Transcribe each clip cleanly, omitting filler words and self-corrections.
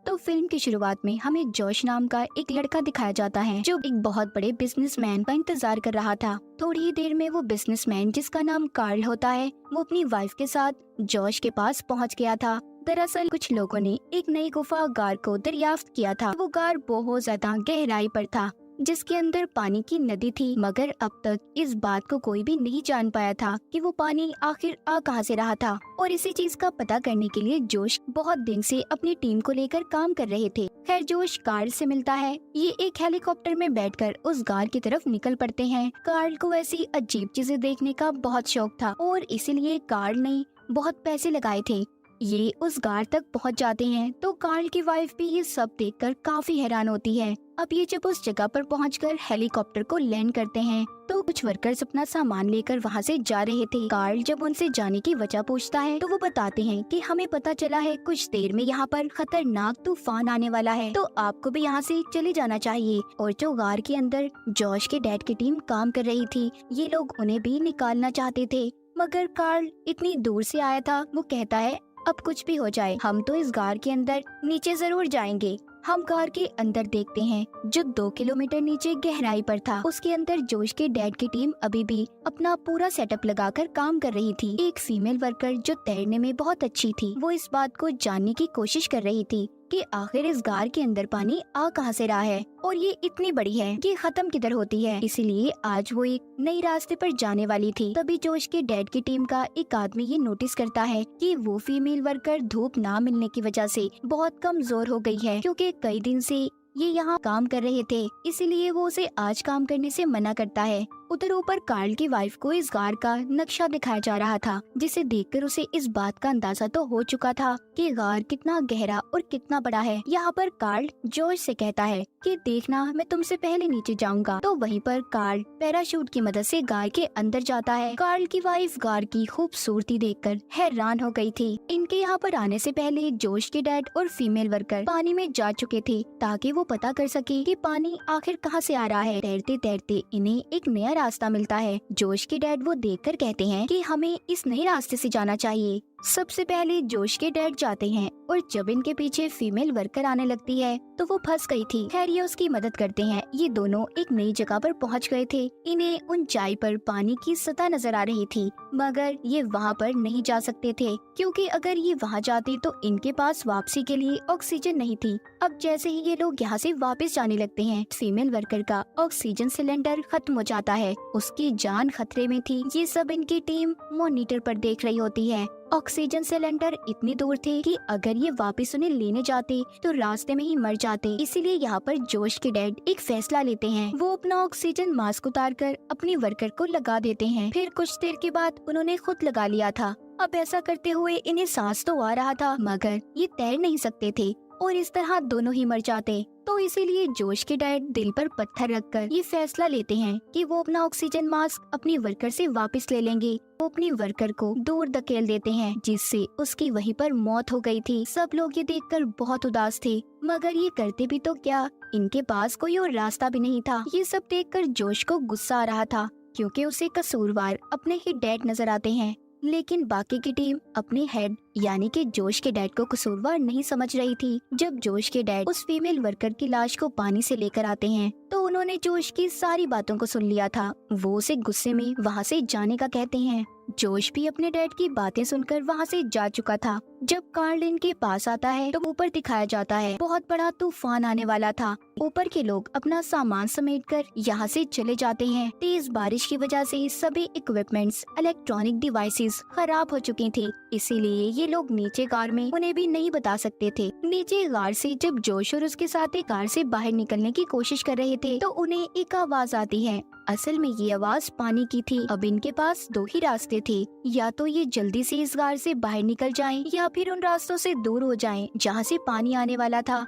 तो फिल्म की शुरुआत में हमें जोश नाम का एक लड़का दिखाया जाता है जो एक बहुत बड़े बिजनेसमैन का इंतजार कर रहा था। थोड़ी ही देर में वो बिजनेसमैन जिसका नाम कार्ल होता है वो अपनी वाइफ के साथ जोश के पास पहुंच गया था। दरअसल कुछ लोगों ने एक नई गुफा गार को दरियाफ्त किया था। वो गार बहुत ज्यादा गहराई पर था जिसके अंदर पानी की नदी थी, मगर अब तक इस बात को कोई भी नहीं जान पाया था कि वो पानी आखिर आ कहां से रहा था। और इसी चीज का पता करने के लिए जोश बहुत दिन से अपनी टीम को लेकर काम कर रहे थे। खैर जोश कार्ल से मिलता है। ये एक हेलीकॉप्टर में बैठकर उस गार की तरफ निकल पड़ते हैं। कार्ल को ऐसी अजीब चीजें देखने का बहुत शौक था और इसीलिए कार्ल ने बहुत पैसे लगाए थे। ये उस गार तक पहुंच जाते हैं तो कार्ल की वाइफ भी ये सब देखकर काफी हैरान होती है। अब ये जब उस जगह पर पहुंचकर हेलीकॉप्टर को लैंड करते हैं तो कुछ वर्कर्स अपना सामान लेकर वहां से जा रहे थे। कार्ल जब उनसे जाने की वजह पूछता है तो वो बताते हैं कि हमें पता चला है कुछ देर में यहाँ पर खतरनाक तूफान आने वाला है, तो आपको भी यहाँ से चले जाना चाहिए। और जो गार के अंदर जोश के डैड की टीम काम कर रही थी, ये लोग उन्हें भी निकालना चाहते थे, मगर कार्ल इतनी दूर से आया था। वो कहता है अब कुछ भी हो जाए हम तो इस गार के अंदर नीचे जरूर जाएंगे। हम गार के अंदर देखते हैं जो 2 किलोमीटर नीचे गहराई पर था। उसके अंदर जोश के डैड की टीम अभी भी अपना पूरा सेटअप लगाकर काम कर रही थी। एक फीमेल वर्कर जो तैरने में बहुत अच्छी थी, वो इस बात को जानने की कोशिश कर रही थी कि आखिर इस गार के अंदर पानी आ कहां से रहा है और ये इतनी बड़ी है कि खत्म किधर होती है। इसीलिए आज वो एक नई रास्ते पर जाने वाली थी। तभी जोश के डैड की टीम का एक आदमी ये नोटिस करता है कि वो फीमेल वर्कर धूप ना मिलने की वजह से बहुत कमजोर हो गई है, क्योंकि कई दिन से ये यहाँ काम कर रहे थे, इसीलिए वो उसे आज काम करने से मना करता है। उधर ऊपर कार्ल की वाइफ को इस गार का नक्शा दिखाया जा रहा था, जिसे देखकर उसे इस बात का अंदाजा तो हो चुका था कि गार कितना गहरा और कितना बड़ा है। यहाँ पर कार्ल जोश से कहता है कि देखना मैं तुमसे पहले नीचे जाऊंगा। तो वहीं पर कार्ल पैराशूट की मदद से गार के अंदर जाता है। कार्ल की वाइफ गार की खूबसूरती देखकर हैरान हो गई थी। इनके यहाँ पर आने से पहले जोश के डैड और फीमेल वर्कर पानी में जा चुके थे ताकि वो पता कर सके कि पानी आखिर कहाँ से आ रहा है। तैरते तैरते इन्हें एक नया रास्ता मिलता है। जोश के डैड वो देखकर कहते हैं कि हमें इस नए रास्ते से जाना चाहिए। सबसे पहले जोश के डैड जाते हैं और जब इनके पीछे फीमेल वर्कर आने लगती है तो वो फंस गई थी। खैर ये उसकी मदद करते हैं। ये दोनों एक नई जगह पर पहुंच गए थे। इन्हें ऊंचाई पर पानी की सतह नजर आ रही थी, मगर ये वहां पर नहीं जा सकते थे, क्योंकि अगर ये वहां जाते तो इनके पास वापसी के लिए ऑक्सीजन नहीं थी। अब जैसे ही ये लोग यहाँ से वापस जाने लगते हैं, फीमेल वर्कर का ऑक्सीजन सिलेंडर खत्म हो जाता है। उसकी जान खतरे में थी। ये सब इनकी टीम मॉनिटर पर देख रही होती है। ऑक्सीजन सिलेंडर इतनी दूर थे कि अगर ये वापस उन्हें लेने जाते तो रास्ते में ही मर जाते। इसीलिए यहाँ पर जोश के डैड एक फैसला लेते हैं। वो अपना ऑक्सीजन मास्क उतारकर अपनी वर्कर को लगा देते हैं। फिर कुछ देर के बाद उन्होंने खुद लगा लिया था। अब ऐसा करते हुए इन्हें सांस तो आ रहा था, मगर ये तैर नहीं सकते थे और इस तरह दोनों ही मर जाते। तो इसीलिए जोश के डैड दिल पर पत्थर रखकर ये फैसला लेते हैं कि वो अपना ऑक्सीजन मास्क अपनी वर्कर से वापस ले लेंगे। वो अपनी वर्कर को दूर धकेल देते हैं, जिससे उसकी वहीं पर मौत हो गई थी। सब लोग ये देखकर बहुत उदास थे, मगर ये करते भी तो क्या, इनके पास कोई और रास्ता भी नहीं था। ये सब देखकर जोश को गुस्सा आ रहा था, क्योंकि उसे कसूरवार अपने ही डैड नजर आते हैं। लेकिन बाकी की टीम अपने हेड यानी कि जोश के डैड को कसूरवार नहीं समझ रही थी। जब जोश के डैड उस फीमेल वर्कर की लाश को पानी से लेकर आते हैं तो उन्होंने जोश की सारी बातों को सुन लिया था। वो उसे गुस्से में वहाँ से जाने का कहते हैं। जोश भी अपने डैड की बातें सुनकर वहाँ से जा चुका था। जब कार्ल इनके पास आता है तो ऊपर दिखाया जाता है बहुत बड़ा तूफान आने वाला था। ऊपर के लोग अपना सामान समेटकर यहाँ से चले जाते हैं। तेज बारिश की वजह से सभी इक्विपमेंट्स, इलेक्ट्रॉनिक डिवाइसेस खराब हो चुकी थी, इसीलिए ये लोग नीचे कार में उन्हें भी नहीं बता सकते थे। नीचे कार से जब जोश और उसके साथी कार से बाहर निकलने की कोशिश कर रहे थे तो उन्हें एक आवाज आती है। असल में ये आवाज पानी की थी। अब इनके पास 2 ही रास्ते थे, या तो ये जल्दी से इस गार से बाहर निकल जाएं या फिर उन रास्तों से दूर हो जाएं जहाँ से पानी आने वाला था।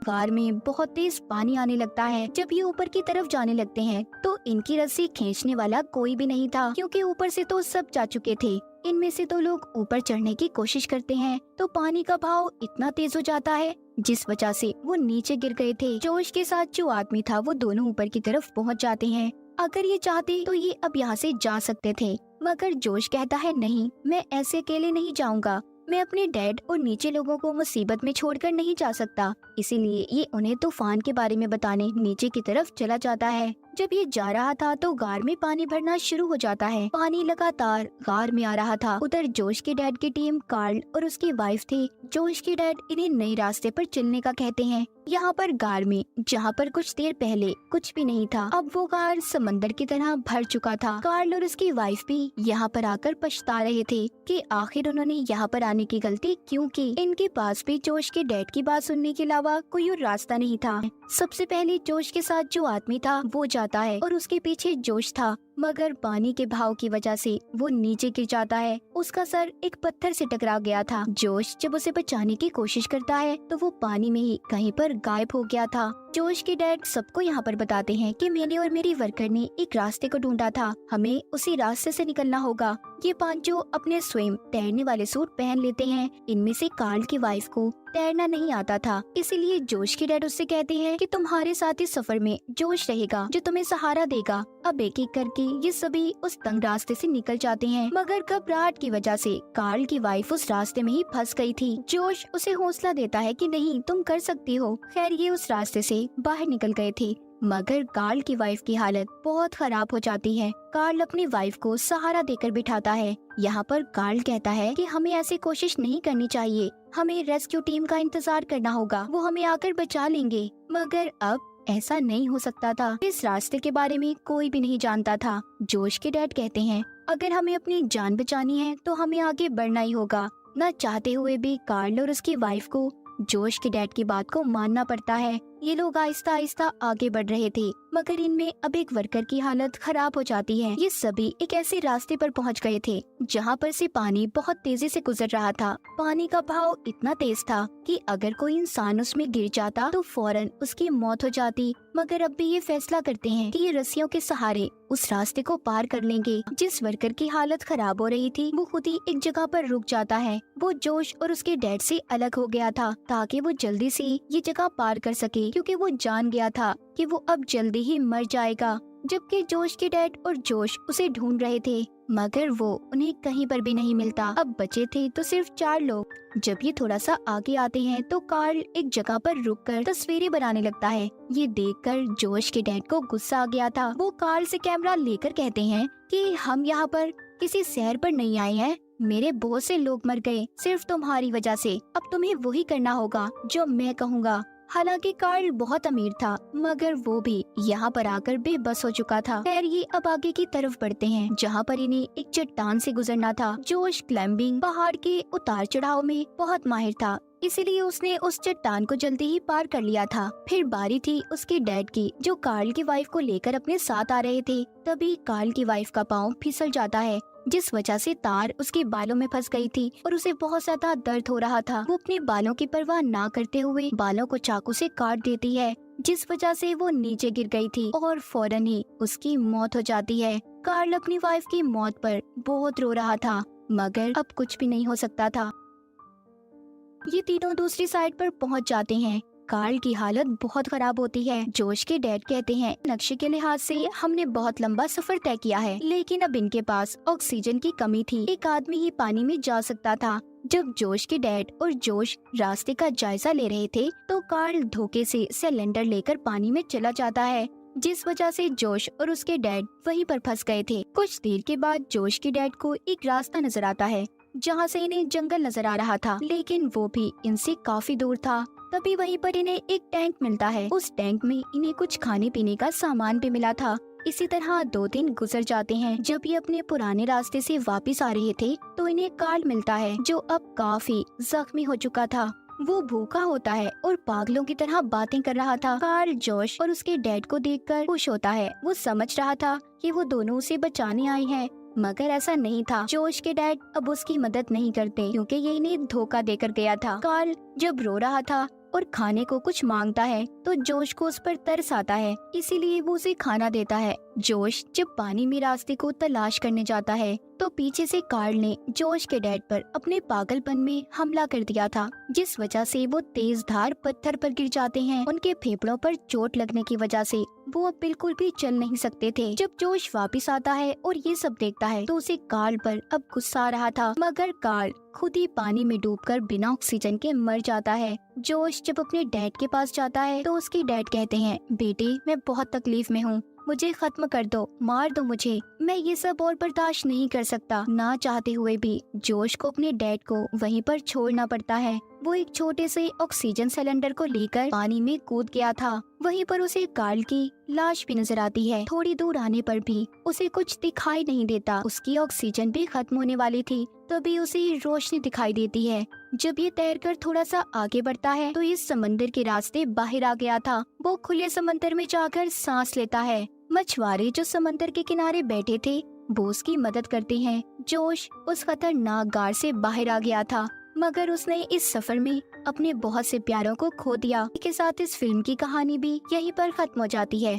गार में बहुत तेज पानी आने लगता है। जब ये ऊपर की तरफ जाने लगते हैं तो इनकी रस्सी खींचने वाला कोई भी नहीं था, क्योंकि ऊपर से तो सब जा चुके थे। इनमें से तो लोग ऊपर चढ़ने की कोशिश करते हैं तो पानी का भाव इतना तेज हो जाता है जिस वजह से वो नीचे गिर गए थे। जोश के साथ जो आदमी था वो दोनों ऊपर की तरफ पहुंच जाते हैं। अगर ये चाहते तो ये अब यहाँ से जा सकते थे, मगर जोश कहता है नहीं, मैं ऐसे अकेले नहीं जाऊंगा, मैं अपने डैड और नीचे लोगों को मुसीबत में छोड़कर नहीं जा सकता, इसीलिए ये उन्हें तूफान के बारे में बताने नीचे की तरफ चला जाता है। जब ये जा रहा था तो गार में पानी भरना शुरू हो जाता है। पानी लगातार गार में आ रहा था। उधर जोश के डैड की टीम कार्ल और उसकी वाइफ थी। जोश के डैड इन्हें नए रास्ते पर चलने का कहते हैं। यहाँ पर गार में, जहाँ पर कुछ देर पहले कुछ भी नहीं था, अब वो गार समंदर की तरह भर चुका था। कार्ल और उसकी वाइफ भी यहाँ पर आकर पछता रहे थे कि आखिर उन्होंने यहाँ पर आने की गलती क्यों की। इनके पास भी जोश के डैड की बात सुनने के अलावा कोई और रास्ता नहीं था। सबसे पहले जोश के साथ जो आदमी था वो जाता है और उसके पीछे जोश था, मगर पानी के भाव की वजह से वो नीचे गिर जाता है। उसका सर एक पत्थर से टकरा गया था। जोश जब उसे बचाने की कोशिश करता है तो वो पानी में ही कहीं पर गायब हो गया था। जोश के डैड सबको यहाँ पर बताते हैं कि मैंने और मेरी वर्कर ने एक रास्ते को ढूंढा था, हमें उसी रास्ते से निकलना होगा। ये पांचों अपने स्वयं तैरने वाले सूट पहन लेते हैं। इनमें से कार्ल की वाइफ को तैरना नहीं आता था, इसीलिए जोश के डैड उससे कहते हैं कि तुम्हारे साथ इस सफर में जोश रहेगा जो तुम्हें सहारा देगा। अब एक एक करके ये सभी उस तंग रास्ते से निकल जाते हैं, मगर घबराहट की वजह से कार्ल की वाइफ उस रास्ते में ही फंस गई थी। जोश उसे हौसला देता है कि नहीं, तुम कर सकती हो। खैर ये उस रास्ते से बाहर निकल गए थे, मगर कार्ल की वाइफ की हालत बहुत खराब हो जाती है। कार्ल अपनी वाइफ को सहारा देकर बिठाता है। यहाँ पर कार्ल कहता है कि हमें ऐसी कोशिश नहीं करनी चाहिए, हमें रेस्क्यू टीम का इंतजार करना होगा, वो हमें आकर बचा लेंगे। मगर अब ऐसा नहीं हो सकता था। इस रास्ते के बारे में कोई भी नहीं जानता था। जोश के डैड कहते हैं अगर हमें अपनी जान बचानी है तो हमें आगे बढ़ना ही होगा। न चाहते हुए भी कार्ल और उसकी वाइफ को जोश के डैड की बात को मानना पड़ता है। ये लोग आहिस्ता आहिस्ता आगे बढ़ रहे थे, मगर इनमें अब एक वर्कर की हालत खराब हो जाती है। ये सभी एक ऐसे रास्ते पर पहुंच गए थे जहां पर से पानी बहुत तेजी से गुजर रहा था। पानी का बहाव इतना तेज था कि अगर कोई इंसान उसमें गिर जाता तो फौरन उसकी मौत हो जाती। मगर अब भी ये फैसला करते हैं कि ये रस्सियों के सहारे उस रास्ते को पार कर लेंगे। जिस वर्कर की हालत खराब हो रही थी वो खुद ही एक जगह पर रुक जाता है। वो जोश और उसके डैड से अलग हो गया था ताकि वो जल्दी से ये जगह पार कर सके, क्योंकि वो जान गया था कि वो अब जल्दी ही मर जाएगा। जबकि जोश के डैड और जोश उसे ढूंढ रहे थे, मगर वो उन्हें कहीं पर भी नहीं मिलता। अब बचे थे तो सिर्फ 4 लोग। जब ये थोड़ा सा आगे आते हैं तो कार्ल एक जगह पर रुककर तस्वीरें बनाने लगता है। ये देखकर जोश के डैड को गुस्सा आ गया था। वो कार्ल से कैमरा लेकर कहते हैं कि हम यहाँ पर किसी सैर पर नहीं आए हैं, मेरे बहुत से लोग मर गए सिर्फ तुम्हारी वजह से। अब तुम्हें वही करना होगा जो मैं कहूँगा। हालांकि कार्ल बहुत अमीर था, मगर वो भी यहाँ पर आकर बेबस हो चुका था। खैर ये अब आगे की तरफ बढ़ते हैं जहाँ पर इन्हें एक चट्टान से गुजरना था। जोश क्लाइंबिंग, पहाड़ के उतार चढ़ाव में बहुत माहिर था, इसीलिए उसने उस चट्टान को जल्दी ही पार कर लिया था। फिर बारी थी उसके डैड की, जो कार्ल की वाइफ को लेकर अपने साथ आ रहे थे। तभी कार्ल की वाइफ का पाँव फिसल जाता है, जिस वजह से तार उसके बालों में फंस गई थी और उसे बहुत ज्यादा दर्द हो रहा था। वो अपने बालों की परवाह ना करते हुए बालों को चाकू से काट देती है, जिस वजह से वो नीचे गिर गई थी और फौरन ही उसकी मौत हो जाती है। कार्ल अपनी वाइफ की मौत पर बहुत रो रहा था, मगर अब कुछ भी नहीं हो सकता था। ये तीनों दूसरी साइड पर पहुंच जाते हैं। कार्ल की हालत बहुत खराब होती है। जोश के डैड कहते हैं नक्शे के लिहाज से हमने बहुत लंबा सफर तय किया है, लेकिन अब इनके पास ऑक्सीजन की कमी थी। एक आदमी ही पानी में जा सकता था। जब जोश के डैड और जोश रास्ते का जायजा ले रहे थे तो कार्ल धोखे से सिलेंडर लेकर पानी में चला जाता है, जिस वजह से जोश और उसके डैड वहीं पर फंस गए थे। कुछ देर के बाद जोश के डैड को एक रास्ता नजर आता है जहाँ से इन्हें जंगल नजर आ रहा था, लेकिन वो भी इनसे काफी दूर था। तभी वहीं पर इन्हें एक टैंक मिलता है। उस टैंक में इन्हें कुछ खाने पीने का सामान भी मिला था। इसी तरह 2 दिन गुजर जाते हैं। जब ये अपने पुराने रास्ते से वापस आ रहे थे तो इन्हें कार्ल मिलता है, जो अब काफी जख्मी हो चुका था। वो भूखा होता है और पागलों की तरह बातें कर रहा था। कार्ल जोश और उसके डैड को देखकर खुश होता है। वो समझ रहा था कि वो दोनों उसे बचाने आए हैं, मगर ऐसा नहीं था। जोश के डैड अब उसकी मदद नहीं करते क्योंकि ये इन्हें धोखा देकर गया था। कार्ल जब रो रहा था और खाने को कुछ मांगता है तो जोश को उस पर तरस आता है, इसीलिए वो उसे खाना देता है। जोश जब पानी में रास्ते को तलाश करने जाता है तो पीछे से कार्ल ने जोश के डैड पर अपने पागलपन में हमला कर दिया था, जिस वजह से वो तेज धार पत्थर पर गिर जाते हैं। उनके फेफड़ों पर चोट लगने की वजह से वो अब बिल्कुल भी चल नहीं सकते थे। जब जोश वापस आता है और ये सब देखता है तो उसे कार्ल पर अब गुस्सा आ रहा था, मगर कार्ल खुद ही पानी में डूबकर बिना ऑक्सीजन के मर जाता है। जोश जब अपने डैड के पास जाता है तो उसके डैड कहते हैं, बेटे मैं बहुत तकलीफ में हूँ, मुझे खत्म कर दो, मार दो मुझे, मैं ये सब और बर्दाश्त नहीं कर सकता। ना चाहते हुए भी जोश को अपने डैड को वहीं पर छोड़ना पड़ता है। वो एक छोटे से ऑक्सीजन सिलेंडर को लेकर पानी में कूद गया था। वहीं पर उसे कार्ल की लाश भी नजर आती है। थोड़ी दूर आने पर भी उसे कुछ दिखाई नहीं देता। उसकी ऑक्सीजन भी खत्म होने वाली थी, तभी उसे रोशनी दिखाई देती है। जब ये तैरकर थोड़ा सा आगे बढ़ता है तो इस समंदर के रास्ते बाहर आ गया था। वो खुले समंदर में जाकर सांस लेता है। मछुआरे जो समंदर के किनारे बैठे थे वो उसकी मदद करते हैं। जोश उस खतरनाक गार से बाहर आ गया था, मगर उसने इस सफर में अपने बहुत से प्यारों को खो दिया। के साथ इस फिल्म की कहानी भी यहीं पर खत्म हो जाती है।